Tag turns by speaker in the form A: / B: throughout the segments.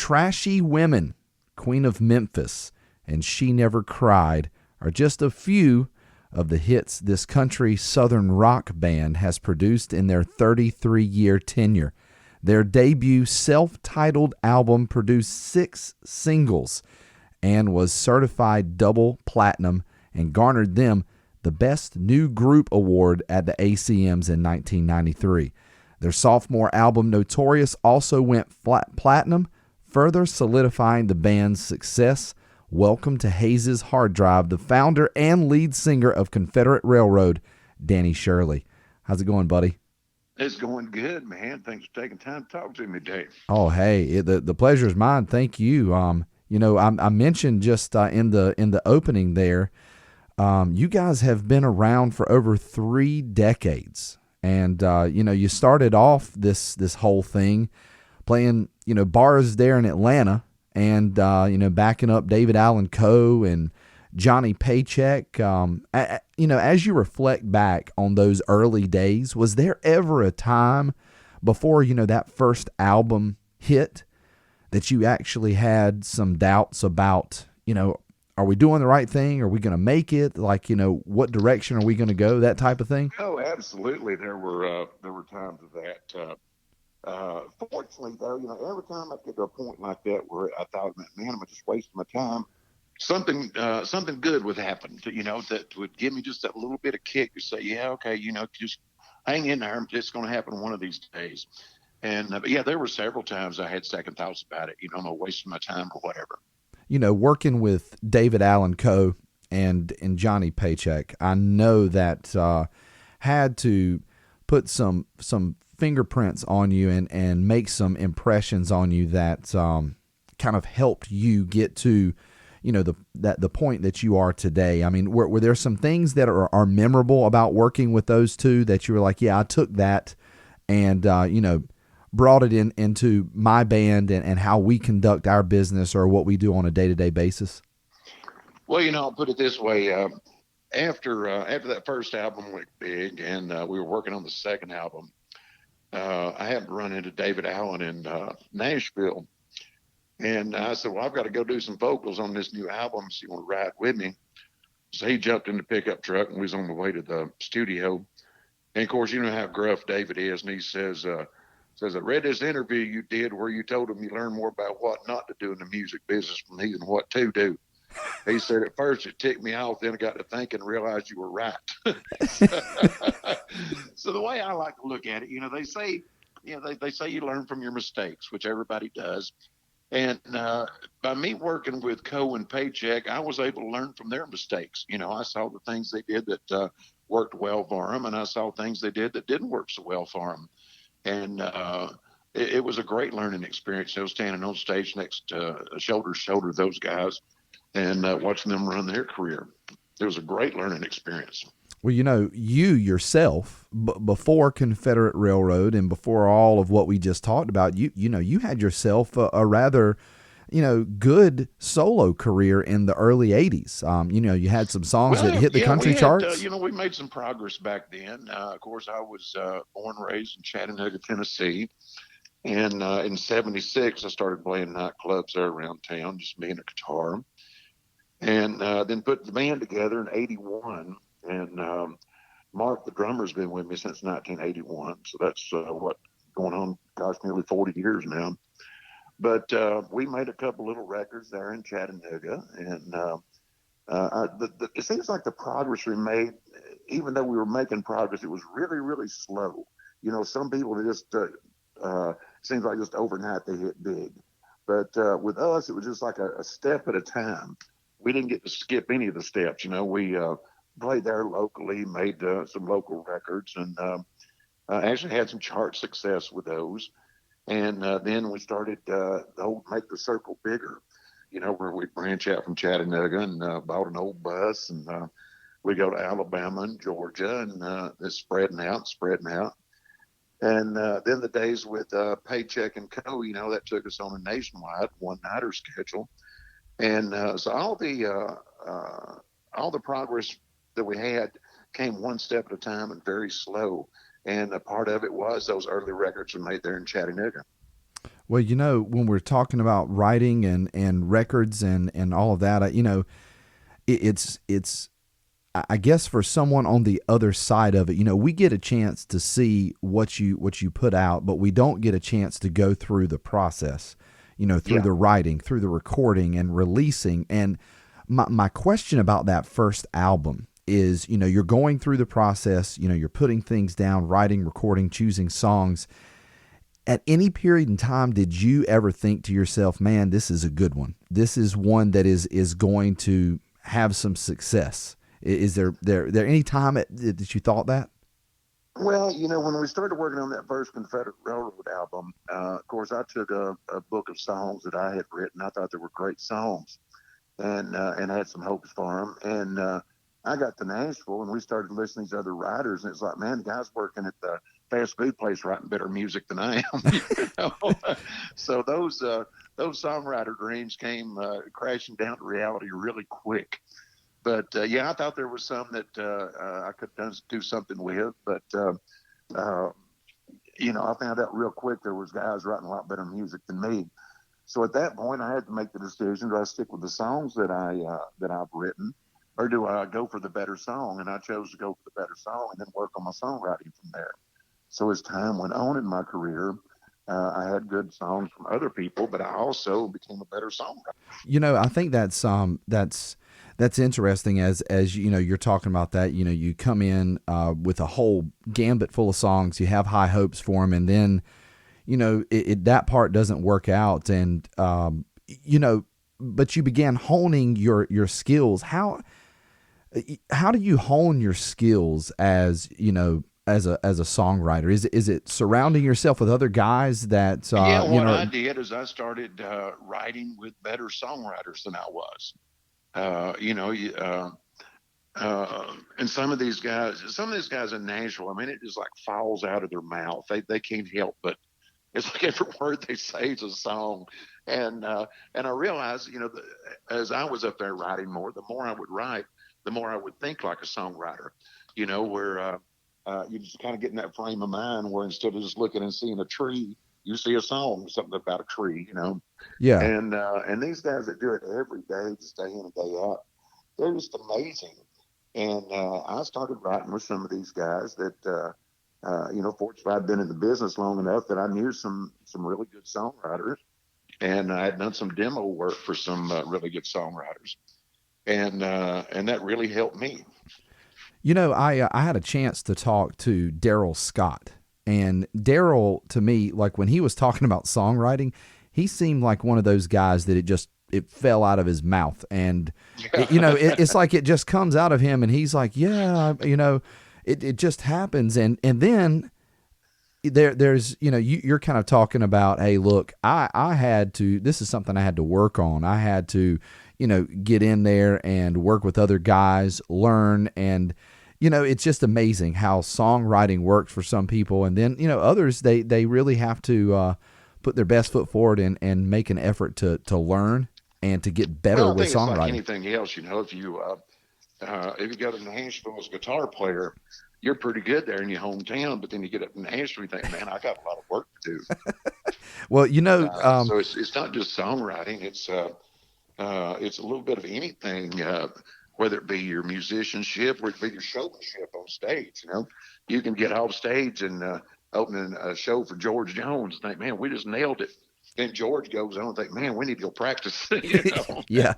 A: Trashy Women, Queen of Memphis, and She Never Cried are just a few of the hits this country southern rock band has produced in their 33-year tenure. Their debut self-titled album produced 6 singles and was certified double platinum and garnered them the Best New Group Award at the ACMs in 1993. Their sophomore album, Notorious, also went platinum, further solidifying the band's success. Welcome to Hayes' Hard Drive, the founder and lead singer of Confederate Railroad, Danny Shirley. How's it going, buddy?
B: It's going good, man. Thanks for taking time to talk to me, Dave.
A: Oh, hey, the pleasure is mine. Thank you. I mentioned just in the opening there, you guys have been around for over 3 decades, and you started off this whole thing playing bars there in Atlanta. And, backing up David Allen Coe and Johnny Paycheck. As you reflect back on those early days, was there ever a time before, that first album hit that you actually had some doubts about, are we doing the right thing? Are we going to make it? Like, what direction are we going to go? That type of thing?
B: Oh, absolutely. There were times of that. Fortunately, though, every time I get to a point like that where I thought, man, I'm just wasting my time, something good would happen, that would give me just that little bit of kick to say, yeah, okay, just hang in there. It's going to happen one of these days. And, but yeah, there were several times I had second thoughts about it. I'm wasting my time or whatever.
A: Working with David Allen Coe and Johnny Paycheck, I know that had to put some fingerprints on you and make some impressions on you that kind of helped you get to the point that you are today. I mean, were there some things that are memorable about working with those two that you were like, yeah, I took that and brought it into my band and how we conduct our business or what we do on a day-to-day basis?
B: Well, I'll put it this way. After that first album went big and we were working on the second album, I happened to run into David Allen in Nashville. And I said, well, I've got to go do some vocals on this new album. So you want to ride with me? So he jumped in the pickup truck and we was on the way to the studio. And of course, you know how gruff David is. And he says, I read this interview you did where you told him you learn more about what not to do in the music business from me than what to do. He said, at first it ticked me off. Then I got to thinking and realized you were right. So the way I like to look at it, they say, they say you learn from your mistakes, which everybody does. And by me working with Coe and Paycheck, I was able to learn from their mistakes. I saw the things they did that worked well for them, and I saw things they did that didn't work so well for them. And it was a great learning experience. I was standing on stage next shoulder to shoulder with those guys and watching them run their career. It was a great learning experience.
A: Well, you yourself, before Confederate Railroad and before all of what we just talked about, you had yourself a rather, good solo career in the early 80s. You had some songs that hit the country charts.
B: We made some progress back then. Of course, I was born and raised in Chattanooga, Tennessee. And in 76, I started playing nightclubs there around town, just me and a guitar. And then put the band together in 81. And Mark, the drummer's been with me since 1981. So that's going on, nearly 40 years now. But we made a couple little records there in Chattanooga. And it seems like the progress we made, even though we were making progress, it was really, really slow. Some people just, seems like just overnight they hit big. But with us, it was just like a step at a time. We didn't get to skip any of the steps. We played there locally, made some local records, and actually had some chart success with those. And then we started the whole Make the Circle Bigger, where we branch out from Chattanooga and bought an old bus, and we go to Alabama and Georgia, and it's spreading out. And then the days with Paycheck and Co., that took us on a nationwide one-nighter schedule. And so all the progress that we had came one step at a time and very slow. And a part of it was those early records we made there in Chattanooga.
A: Well, when we're talking about writing and records and all of that, it's I guess for someone on the other side of it, we get a chance to see what you put out, but we don't get a chance to go through the process, through the writing, through the recording and releasing. And my question about that first album is, you're going through the process, you're putting things down, writing, recording, choosing songs. At any period in time, did you ever think to yourself, man, this is a good one? This is one that is going to have some success. Is there any time that you thought that?
B: Well, when we started working on that first Confederate Railroad album, of course, I took a book of songs that I had written. I thought they were great songs, and had some hopes for them. And I got to Nashville, and we started listening to other writers, and it's like, man, the guy's working at the fast food place writing better music than I am. So those songwriter dreams came crashing down to reality really quick. But I thought there was some that I could do something with. But I found out real quick there was guys writing a lot better music than me. So at that point, I had to make the decision: do I stick with the songs that I've written, or do I go for the better song? And I chose to go for the better song and then work on my songwriting from there. So as time went on in my career, I had good songs from other people, but I also became a better songwriter.
A: I think that's interesting as you're talking about that. You come in with a whole gambit full of songs, you have high hopes for them, and then that part doesn't work out, and but you began honing your skills. How do you hone your skills as as a songwriter? Is it surrounding yourself with other guys that
B: what I did is I started writing with better songwriters than I was. And some of these guys in Nashville, I mean, it just like falls out of their mouth. They can't help but it's like every word they say is a song. And I realized, as I was up there writing more, the more I would write, the more I would think like a songwriter, where you just kind of get in that frame of mind where instead of just looking and seeing a tree, you see a song, something about a tree,
A: Yeah.
B: And these guys that do it every day, just day in and day out, they're just amazing. And I started writing with some of these guys that, fortunately I'd been in the business long enough that I knew some really good songwriters, and I had done some demo work for some really good songwriters, and that really helped me.
A: I had a chance to talk to Daryl Scott, and Daryl, to me, like when he was talking about songwriting, he seemed like one of those guys that it fell out of his mouth, and it's like it just comes out of him, and he's like, it just happens, and then there's you're kind of talking about, hey, look, I had to, this is something I had to work on. I had to get in there and work with other guys, learn, and it's just amazing how songwriting works for some people, and then others they really have to put their best foot forward and make an effort to learn and to get better with songwriting.
B: It's like anything else, if you go to Nashville as a guitar player, you're pretty good there in your hometown, but then you get up in Nashville, you think, man, I got a lot of work to do.
A: Well,
B: so it's not just songwriting; it's a little bit of anything, whether it be your musicianship or it be your showmanship on stage. You can get off stage and opening a show for George Jones and think, man, we just nailed it. Then George goes on and think, man, we need to go practice.
A: Yeah.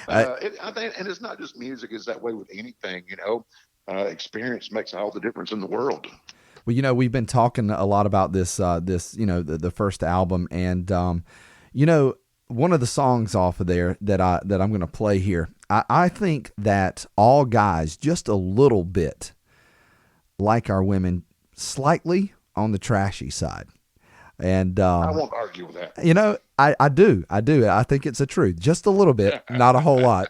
B: I think, and it's not just music; it's that way with anything. Experience makes all the difference in the world.
A: Well, we've been talking a lot about this, the first album, and one of the songs off of there that I'm going to play here, I think that all guys just a little bit like our women, slightly on the trashy side. And
B: I won't argue with that.
A: I do. I think it's a truth. Just a little bit, not a whole lot.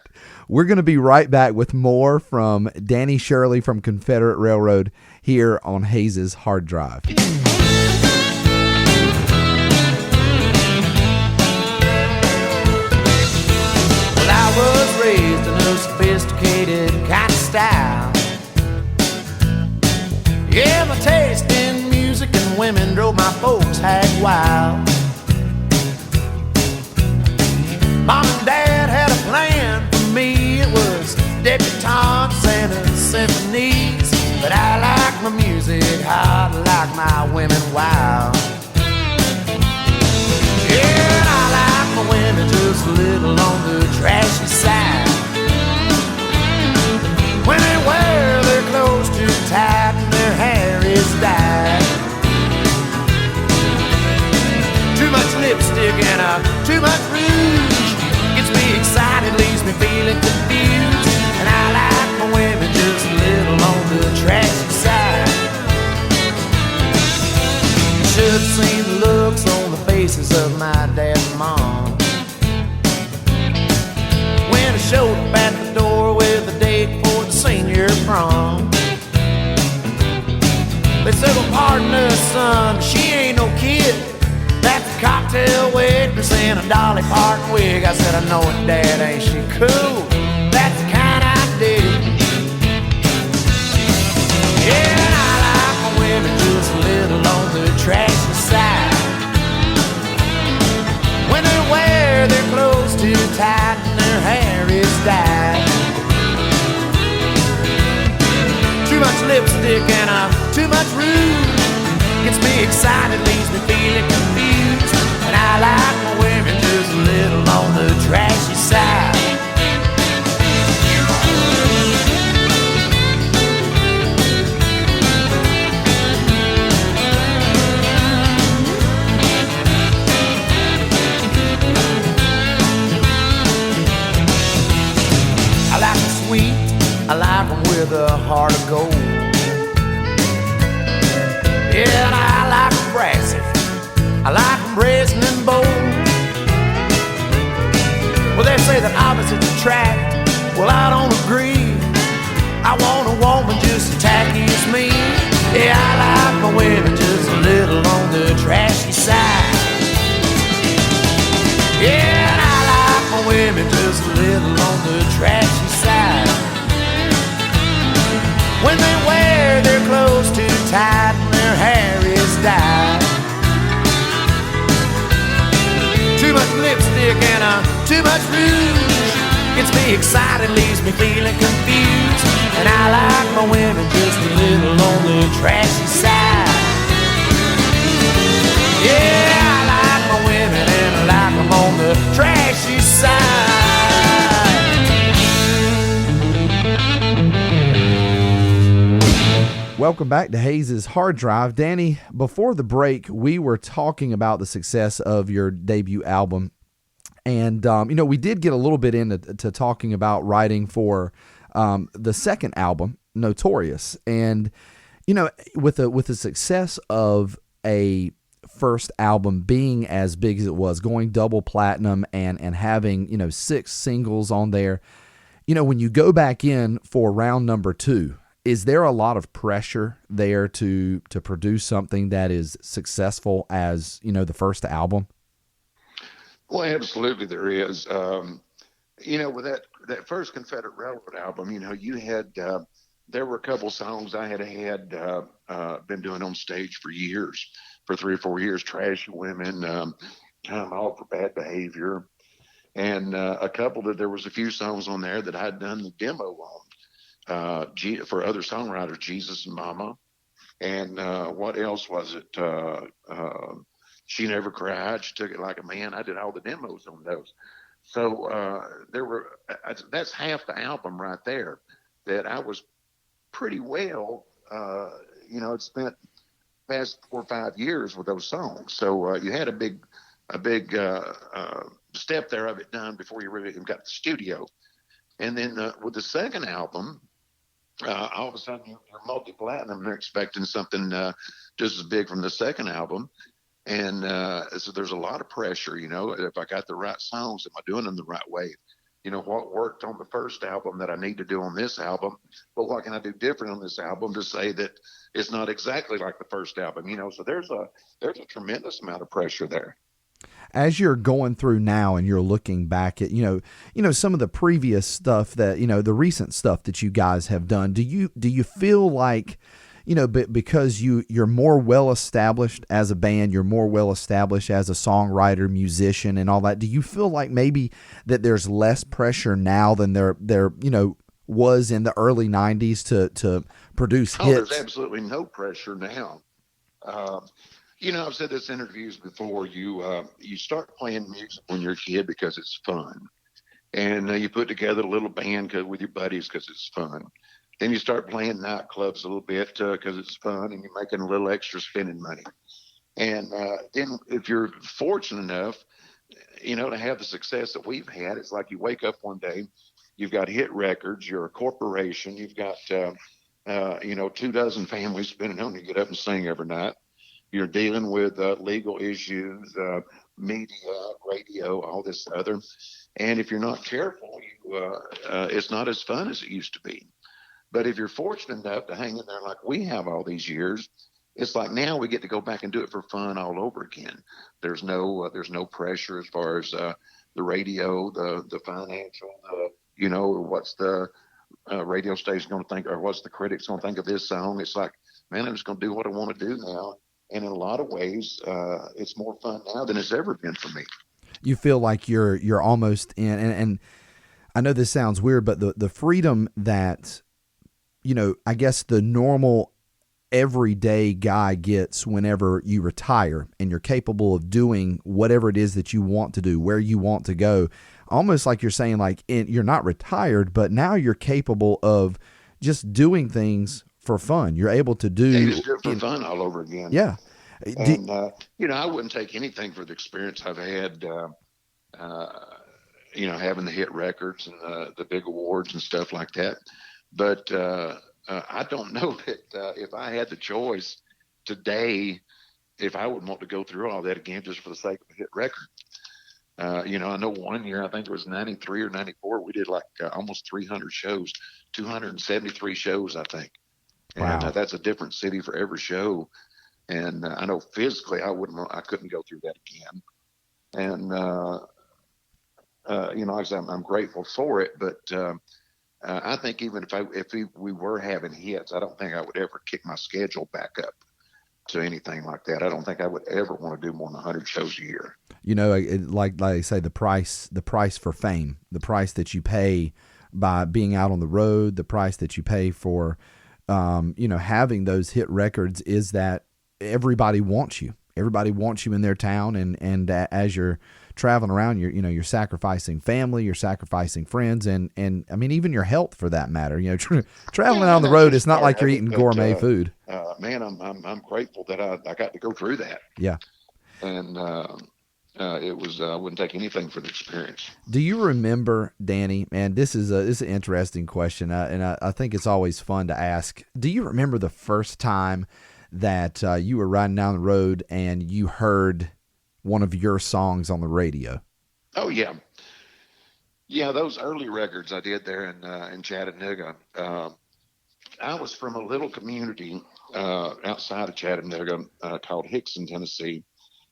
A: We're going to be right back with more from Danny Shirley from Confederate Railroad here on Hayes' Hard Drive.
C: Well, I was raised in a sophisticated kind of style. Yeah, my taste in music and women drove my folks hag wild. Mom and Dad had a plan for me. It was debutantes and symphonies. But I like my music hot, like my women wild. Yeah, and I like my women just a little on the trashy side. When they wear their clothes too tight and their hair is dyed. Too much lipstick and too much rouge gets me excited, leaves me feeling confused. And I like my women just a little on the trashy side. You should have seen the looks on the faces of my dad and mom when I showed up at the door with a date for the senior prom. They said, well, pardon us, son, she ain't no kid. That's a cocktail waitress in a Dolly Parton wig. I said, I know it, Dad, ain't she cool? That's the kind I dig. Yeah, and I like my women just a little on the trashy side. When they wear their clothes too tight and their hair is dyed. Too much lipstick and too much rouge gets me excited, leaves me feeling confused. And I like my women just a little on the trashy side. I like them sweet, I like them with a heart of gold. Yeah, and I like them brassy, I like them brazen and bold. Well, they say that opposites attract, well, I don't agree. I want a woman just as tacky as me. Yeah, I like my women just a little on the trashy side. Yeah, and I like my women just a little on the trashy side. When they wear their clothes too tight and their hair is dyed. Too much lipstick and too much rouge gets me excited, leaves me feeling confused. And I like my women just a little on the trashy side. Yeah, I like my women and I like them on the trashy side.
A: Welcome back to Hayes' Hard Drive. Danny, before the break, we were talking about the success of your debut album. And, we did get a little bit into talking about writing for the second album, Notorious. And, with the success of a first album being as big as it was, going double platinum and having, 6 singles on there, when you go back in for round number 2, is there a lot of pressure there to produce something that is successful as, the first album?
B: Well, absolutely there is. With that first Confederate Railroad album, you had, there were a couple songs I had been doing on stage for years, for 3 or 4 years, Trashy Women, Time Out for Bad Behavior. And there was a few songs on there that I'd done the demo on. For other songwriters, Jesus and Mama, and what else was it? She Never Cried, She Took It Like a Man. I did all the demos on those. So that's half the album right there that I was pretty well, had spent past 4 or 5 years with those songs. So you had a big step there of it done before you really got the studio. And then with the second album, all of a sudden you're multi-platinum and they're expecting something just as big from the second album. And so there's a lot of pressure, if I got the right songs, am I doing them the right way? What worked on the first album that I need to do on this album, but what can I do different on this album to say that it's not exactly like the first album, so there's a tremendous amount of pressure there.
A: As you're going through now and you're looking back at, some of the previous stuff that, the recent stuff that you guys have done, do you feel like, because you're more well established as a band, you're more well established as a songwriter, musician, and all that. Do you feel like maybe that there's less pressure now than there was in the early '90s to produce hits?
B: There's absolutely no pressure now. I've said this in interviews before. You start playing music when you're a kid because it's fun, and you put together a little band with your buddies because it's fun. Then you start playing nightclubs a little bit because it's fun, and you're making a little extra spending money. And then if you're fortunate enough, to have the success that we've had, it's like you wake up one day, you've got hit records, you're a corporation, you've got 24 families depending on you get up and sing every night. You're dealing with legal issues, media, radio, all this other. And if you're not careful, it's not as fun as it used to be. But if you're fortunate enough to hang in there like we have all these years, it's like now we get to go back and do it for fun all over again. There's no pressure as far as the radio, the financial, what's the radio station going to think, or what's the critics going to think of this song. It's like, man, I'm just going to do what I want to do now. And in a lot of ways, it's more fun now than it's ever been for me.
A: You feel like you're almost in, and I know this sounds weird, but the freedom that, I guess the normal everyday guy gets whenever you retire and you're capable of doing whatever it is that you want to do, where you want to go, almost like you're saying, like, you're not retired, but now you're capable of just doing things for fun. You're able to do
B: just do it for fun all over again.
A: Yeah.
B: And, I wouldn't take anything for the experience I've had, having the hit records and the big awards and stuff like that. But I don't know that if I had the choice today, if I would want to go through all that again just for the sake of a hit record. I know one year, I think it was 93 or 94, we did like almost 300 shows, 273 shows, I think.
A: Wow.
B: And that's a different city for every show. And I know physically I couldn't go through that again. And, like I said, I'm grateful for it, but I think even if we were having hits, I don't think I would ever kick my schedule back up to anything like that. I don't think I would ever want to do more than 100 shows a year.
A: Like I say, the price for fame, the price that you pay by being out on the road, the price that you pay for, having those hit records is that everybody wants you. Everybody wants you in their town, and as you're traveling around, you're sacrificing family, you're sacrificing friends, and I mean even your health for that matter. Traveling out on the road, it's not like you're eating gourmet food.
B: Man, I'm grateful that I got to go through that.
A: Yeah,
B: and it was I wouldn't take anything for the experience.
A: Do you remember, Danny? Man, this is an interesting question, and I think it's always fun to ask. Do you remember the first time that you were riding down the road and you heard one of your songs on the radio?
B: Oh yeah, those early records I did there in Chattanooga. I was from a little community outside of Chattanooga called Hickson, Tennessee,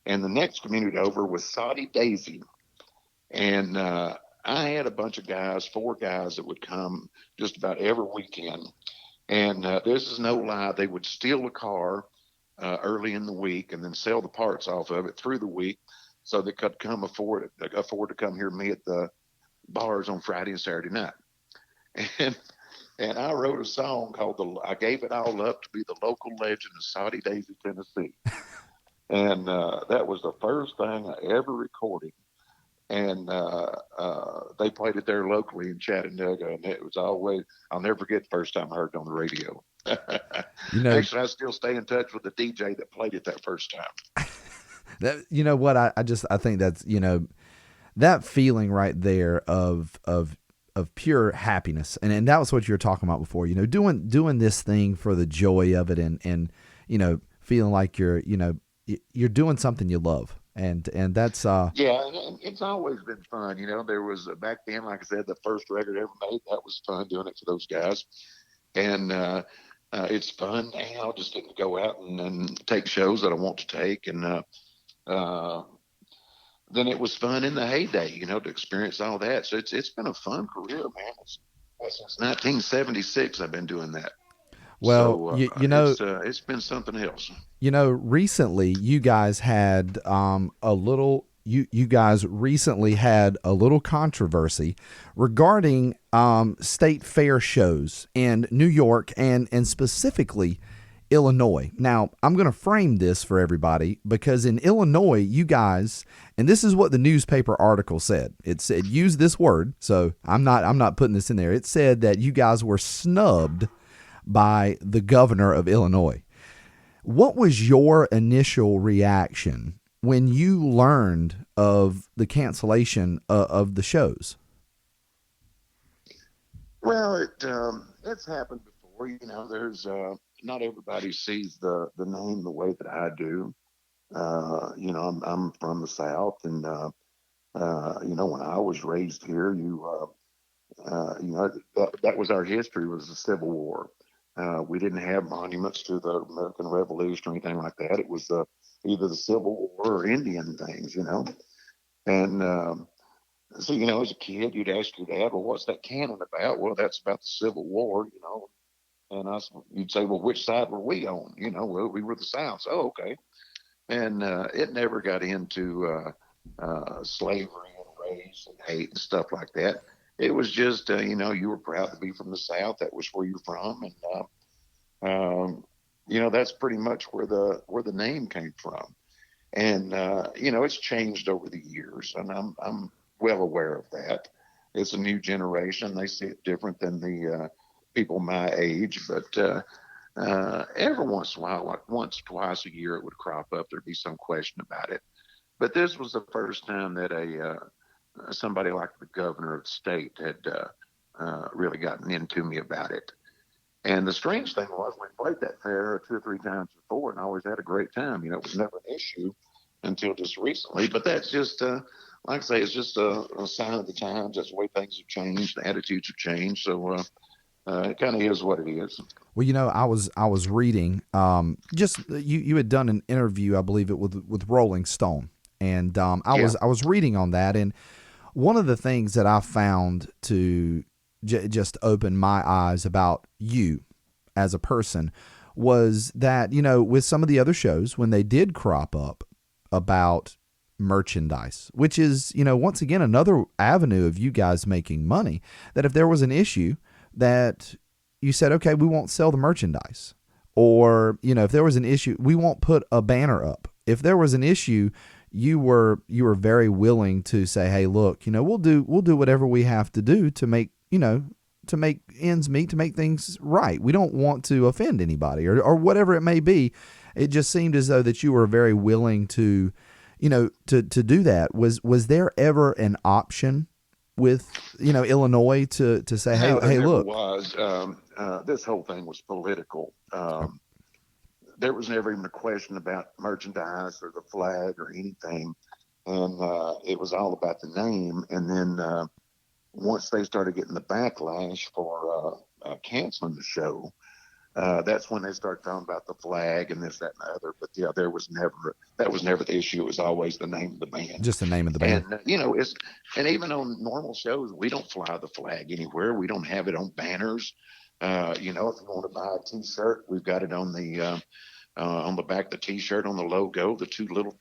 B: and the next community over was Soddy Daisy, and I had a bunch of guys, 4 guys that would come just about every weekend. And this is no lie. They would steal a car early in the week and then sell the parts off of it through the week, so they could afford to come here and me at the bars on Friday and Saturday night. And I wrote a song called "I Gave It All Up to Be the Local Legend of Soddy Daisy, Tennessee," and that was the first thing I ever recorded. And they played it there locally in Chattanooga, and it was always, I'll never forget the first time I heard it on the radio. Actually, I still stay in touch with the DJ that played it that first time.
A: What I think that's that feeling right there of pure happiness, and that was what you were talking about before. Doing this thing for the joy of it, and feeling like you're doing something you love. And that's
B: and it's always been fun. There was back then, like I said, the first record I ever made, that was fun doing it for those guys. And it's fun now just getting to go out and take shows that I want to take. And then it was fun in the heyday, to experience all that. So it's been a fun career, man. Since 1976 I've been doing that.
A: Well,
B: So it's been something else.
A: Recently you guys had you guys recently had a little controversy regarding state fair shows in New York and specifically Illinois. Now, I'm going to frame this for everybody because in Illinois, you guys, and this is what the newspaper article said. It said use this word, so I'm not putting this in there. It said that you guys were snubbed by the governor of Illinois. What was your initial reaction when you learned of the cancellation of the shows?
B: Well, it's happened before. There's not everybody sees the name the way that I do. I'm from the South, and when I was raised here, that was our history, was the Civil War. We didn't have monuments to the American Revolution or anything like that. It was either the Civil War or Indian things, And so, as a kid, you'd ask your dad, well, what's that cannon about? Well, that's about the Civil War, And you'd say, well, which side were we on? Well, we were the South. Oh, okay. And it never got into slavery and race and hate and stuff like that. It was just, you were proud to be from the South. That was where you're from. And, that's pretty much where the name came from. And, it's changed over the years, and I'm well aware of that. It's a new generation. They see it different than the people my age, but every once in a while, like once, twice a year, it would crop up. There'd be some question about it. But this was the first time that somebody like the governor of the state had really gotten into me about it. And the strange thing was, we played that fair 2 or 3 times before, and I always had a great time. It was never an issue until just recently. But that's just, like I say, it's just a sign of the times. That's the way things have changed. The attitudes have changed. So it kind of is what it is.
A: Well, I was reading, just you had done an interview, I believe it with Rolling Stone, and I was reading on that, and one of the things that I found to just open my eyes about you as a person was that, with some of the other shows, when they did crop up about merchandise, which is, once again, another avenue of you guys making money, that if there was an issue that you said, okay, we won't sell the merchandise, or, if there was an issue, we won't put a banner up. If there was an issue, you were very willing to say, hey, look, we'll do whatever we have to do to make, to make ends meet, to make things right. We don't want to offend anybody or whatever it may be. It just seemed as though that you were very willing to, to do that. Was there ever an option with, Illinois to say, hey, look?
B: This whole thing was political. There was never even a question about merchandise or the flag or anything. And it was all about the name. And then once they started getting the backlash for canceling the show, that's when they started talking about the flag and this, that, and the other. But yeah, that was never the issue. It was always the name of the band.
A: Just the name of the band.
B: And, and even on normal shows, we don't fly the flag anywhere. We don't have it on banners. If you want to buy a T-shirt, we've got it on the back of the T-shirt, on the logo, the 2 little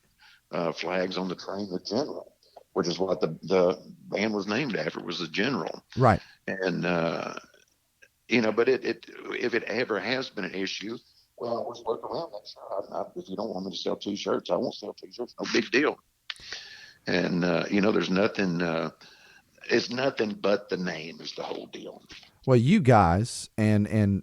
B: flags on the train, the General, which is what the band was named after, was the General.
A: Right.
B: And, but if it ever has been an issue, well, I always work around that. So if you don't want me to sell T-shirts, I won't sell T-shirts. No big deal. And, there's nothing, it's nothing but the name is the whole deal.
A: Well, you guys, and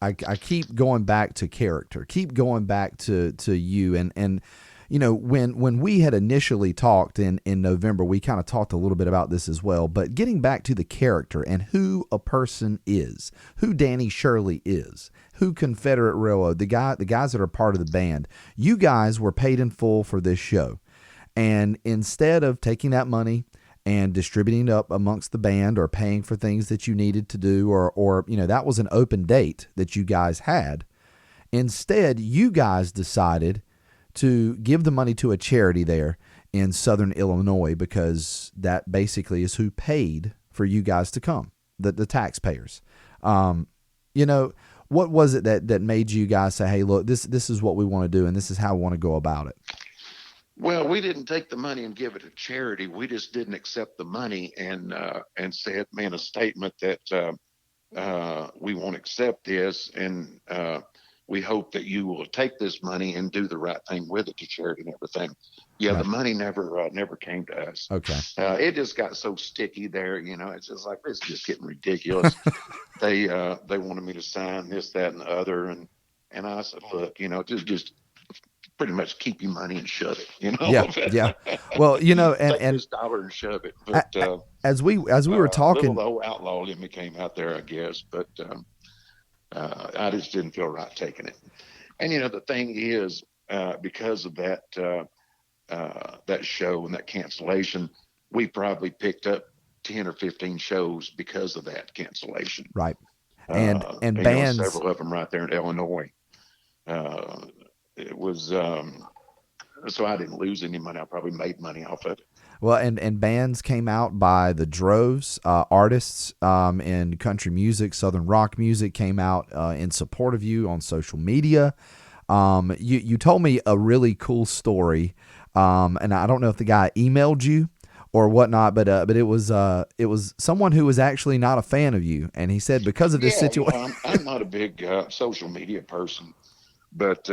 A: I keep going back to character, keep going back to you, and when we had initially talked in November, we kind of talked a little bit about this as well. But getting back to the character and who a person is, who Danny Shirley is, who Confederate Railroad, the guys that are part of the band, you guys were paid in full for this show, and instead of taking that money and distributing it up amongst the band or paying for things that you needed to do, or that was an open date that you guys had. Instead, you guys decided to give the money to a charity there in Southern Illinois, because that basically is who paid for you guys to come, the taxpayers. What was it that made you guys say, hey, look, this is what we want to do, and this is how we want to go about it?
B: Well, we didn't take the money and give it to charity. We just didn't accept the money and said, made a statement that we won't accept this, and we hope that you will take this money and do the right thing with it to charity and everything. Yeah,
A: Right.
B: the money never came to us.
A: Okay.
B: It just got so sticky there, it's just like, it's just getting ridiculous. They wanted me to sign this, that, and the other, and I said, look, just pretty much keep your money and shove it,
A: Yeah. Well, and
B: take this dollar and shove it. But
A: as we were talking,
B: the whole outlaw in me came out there, I guess, but I just didn't feel right taking it. And the thing is, because of that show and that cancellation, we probably picked up 10 or 15 shows because of that cancellation.
A: right? And bands,
B: several of them right there in Illinois. It was so I didn't lose any money. I probably made money off of it.
A: well, and bands came out by the droves. Artists in country music, southern rock music came out in support of you on social media. You told me a really cool story, and I don't know if the guy emailed you or whatnot, but it was someone who was actually not a fan of you, and he said because of this situation.
B: I'm not a big social media person, but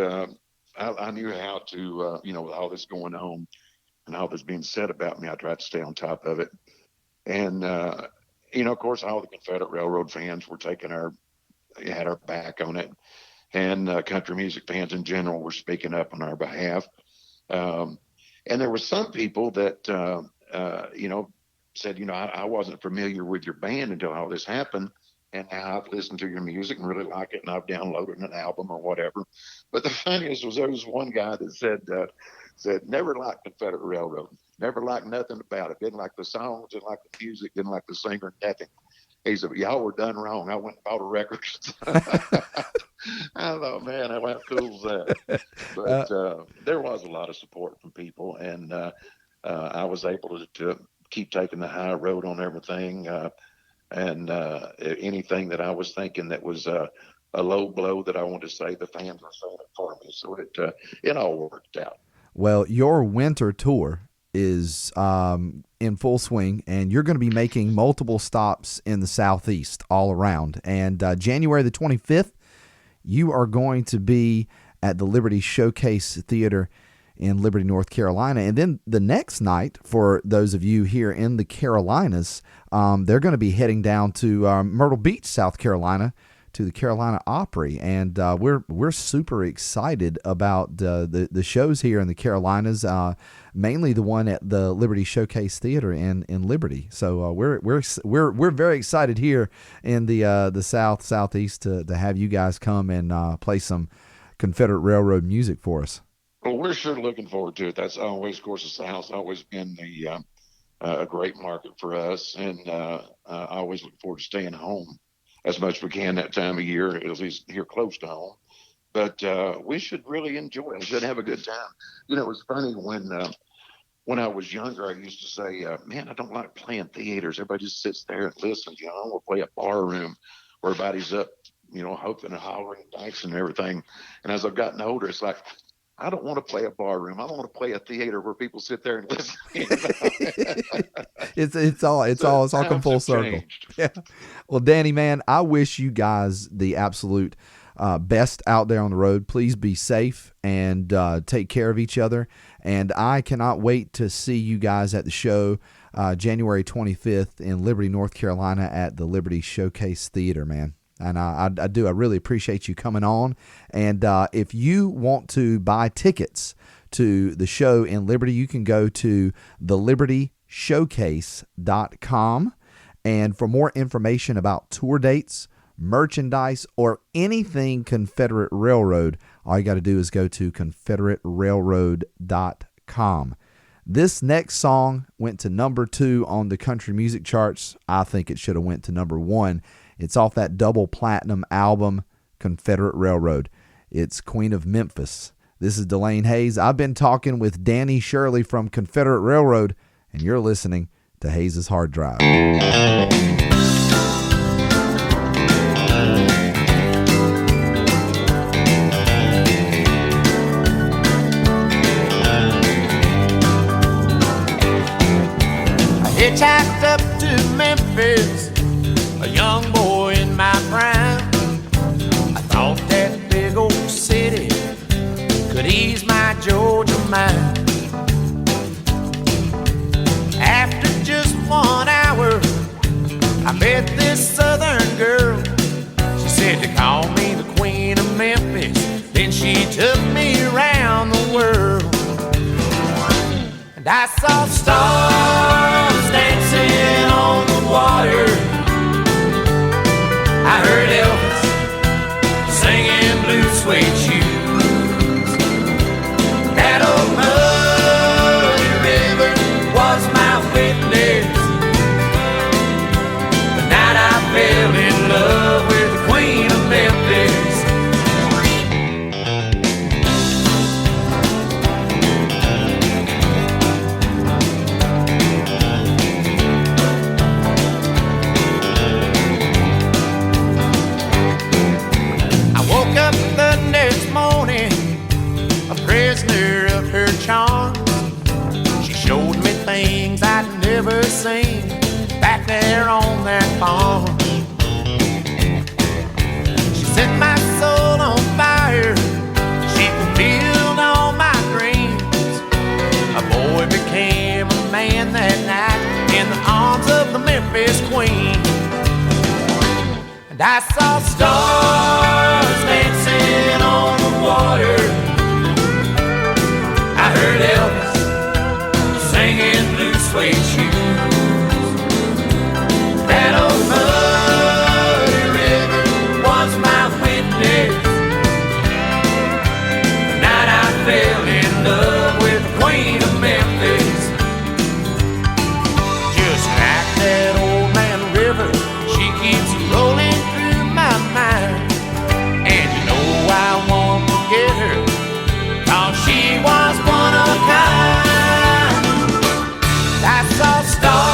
B: I knew how to, with all this going on and all this being said about me, I tried to stay on top of it. And, of course, all the Confederate Railroad fans were had our back on it. And country music fans in general were speaking up on our behalf. And there were some people that, said, I wasn't familiar with your band until all this happened. And now I've listened to your music and really like it, and I've downloaded an album or whatever. But the funniest was there was one guy that said never liked Confederate Railroad, never liked nothing about it, didn't like the songs, didn't like the music, didn't like the singer, nothing. He said, y'all were done wrong. I went and bought a record. I thought, man, how cool is that? But there was a lot of support from people, and I was able to keep taking the high road on everything. And anything that I was thinking that was a low blow that I wanted to say, the fans were saying it for me. So it all worked out.
A: Well, your winter tour is in full swing, and you're going to be making multiple stops in the Southeast all around. And January the 25th, you are going to be at the Liberty Showcase Theater in Liberty, North Carolina. And then the next night, for those of you here in the Carolinas, they're going to be heading down to Myrtle Beach, South Carolina, to the Carolina Opry. And we're super excited about the shows here in the Carolinas, mainly the one at the Liberty Showcase Theater in Liberty. So we're very excited here in the Southeast to have you guys come and play some Confederate Railroad music for us.
B: Well, we're sure looking forward to it. That's always, of course, the South's always been a great market for us, and I always look forward to staying home as much as we can that time of year, at least here close to home. But we should really enjoy it. We should have a good time. It was funny when I was younger, I used to say, man, I don't like playing theaters. Everybody just sits there and listens. I want to play a bar room where everybody's up, hoping and hollering and dancing and everything. And as I've gotten older, it's like, I don't want to play a bar room. I don't want to play a theater where people sit there and listen.
A: It's all come full circle.
B: Changed.
A: Yeah. Well, Danny, man, I wish you guys the absolute best out there on the road. Please be safe and take care of each other. And I cannot wait to see you guys at the show January 25th in Liberty, North Carolina at the Liberty Showcase Theater, man. And I really appreciate you coming on. And if you want to buy tickets to the show in Liberty, you can go to thelibertyshowcase.com. And for more information about tour dates, merchandise, or anything Confederate Railroad, all you got to do is go to confederaterailroad.com. This next song went to number 2 on the country music charts. I think it should have went to number 1. It's off that double platinum album, Confederate Railroad. It's Queen of Memphis. This is Delane Hayes. I've been talking with Danny Shirley from Confederate Railroad, and you're listening to Hayes' Hard Drive.
C: hitchhiked up to Memphis, a young boy in my prime. I thought that big old city could ease my Georgia mind. After just 1 hour, I met this southern girl. She said to call me the Queen of Memphis. Then she took me around the world. And I saw stars dancing on the water. I heard Elvis singing Blue Suede Shoes. That old muddy river was my witness. The night I fell in love with the Queen of Memphis. Prisoner of her charms, she showed me things I'd never seen back there on that farm. She set my soul on fire, she fulfilled all my dreams. A boy became a man that night in the arms of the Memphis Queen. And I saw stars dancing on the water. I heard Elvis singing Blue Suede Shoes. That old muddy river was my witness. The night I fell in love with the Queen of Memphis. Just like that old man river, she keeps rolling through my mind. And you know I won't forget her, 'cause she was one of a kind. I saw stars